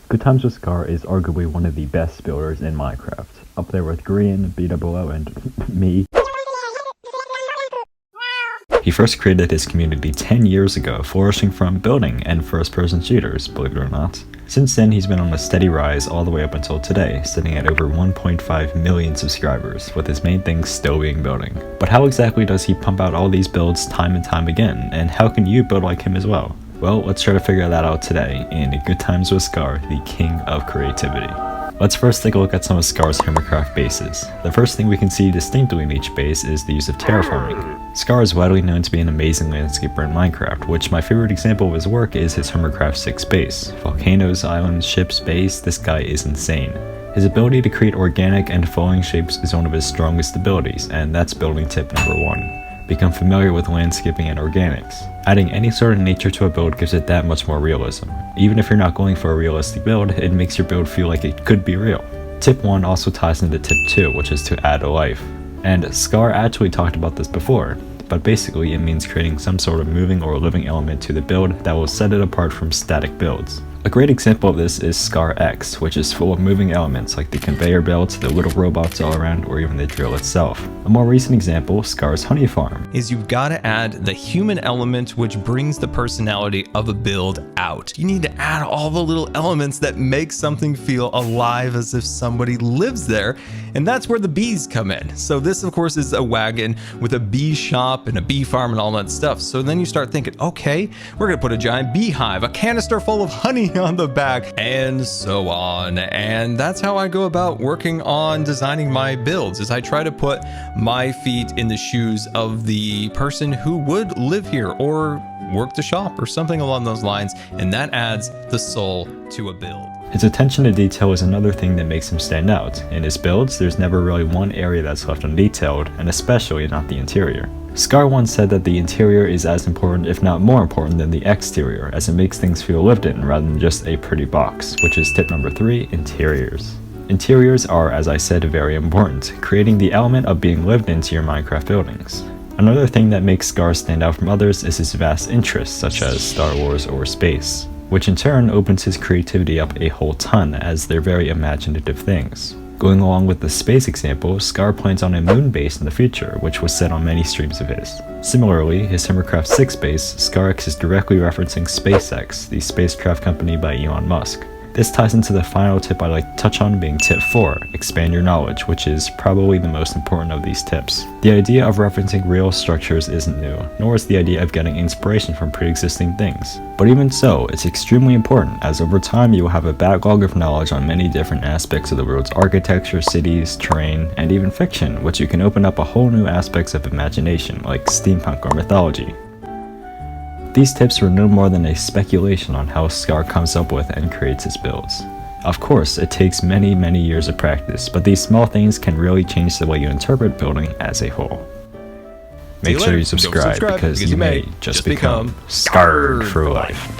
GoodTimesWithScar is arguably one of the best builders in Minecraft, up there with Grian, BWO, and me. He first created his community 10 years ago, flourishing from building and first-person shooters, believe it or not. Since then, he's been on a steady rise all the way up until today, sitting at over 1.5 million subscribers, with his main thing still being building. But how exactly does he pump out all these builds time and time again, and how can you build like him as well? Well, let's try to figure that out today in Good Times with Scar, the king of creativity. Let's first take a look at some of Scar's Hermitcraft bases. The first thing we can see distinctly in each base is the use of terraforming. Scar is widely known to be an amazing landscaper in Minecraft, which my favorite example of his work is his Hermitcraft 6 base. Volcanoes, islands, ships, base, this guy is insane. His ability to create organic and flowing shapes is one of his strongest abilities, and that's building tip number 1. Become familiar with landscaping and organics. Adding any sort of nature to a build gives it that much more realism. Even if you're not going for a realistic build, it makes your build feel like it could be real. Tip 1 also ties into tip 2, which is to add a life. And Scar actually talked about this before, but basically it means creating some sort of moving or living element to the build that will set it apart from static builds. A great example of this is Scar X, which is full of moving elements like the conveyor belts, the little robots all around, or even the drill itself. A more recent example, Scar's honey farm, is you've got to add the human element which brings the personality of a build out. You need to add all the little elements that make something feel alive as if somebody lives there, and that's where the bees come in. So this of course is a wagon with a bee shop and a bee farm and all that stuff. So then you start thinking, okay, we're gonna put a giant beehive, a canister full of honey on the back, and so on. And that's how I go about working on designing my builds, is I try to put my feet in the shoes of the person who would live here or work the shop or something along those lines, and that adds the soul to a build. His attention to detail is another thing that makes him stand out. In his builds, there's never really one area that's left undetailed, and especially not the interior. Scar once said that the interior is as important, if not more important, than the exterior, as it makes things feel lived in rather than just a pretty box, which is tip number 3, interiors. Interiors are, as I said, very important, creating the element of being lived into your Minecraft buildings. Another thing that makes Scar stand out from others is his vast interests, such as Star Wars or space, which in turn opens his creativity up a whole ton, as they're very imaginative things. Going along with the space example, Scar plans on a moon base in the future, which was said on many streams of his. Similarly, his Hermitcraft 6 base, ScarX, is directly referencing SpaceX, the spacecraft company by Elon Musk. This ties into the final tip I like to touch on, being tip 4, expand your knowledge, which is probably the most important of these tips. The idea of referencing real structures isn't new, nor is the idea of getting inspiration from pre-existing things. But even so, it's extremely important, as over time you will have a backlog of knowledge on many different aspects of the world's architecture, cities, terrain, and even fiction, which you can open up a whole new aspects of imagination, like steampunk or mythology. These tips are no more than a speculation on how Scar comes up with and creates his builds. Of course, it takes many years of practice, but these small things can really change the way you interpret building as a whole. Make sure you subscribe because you may just become scarred for life.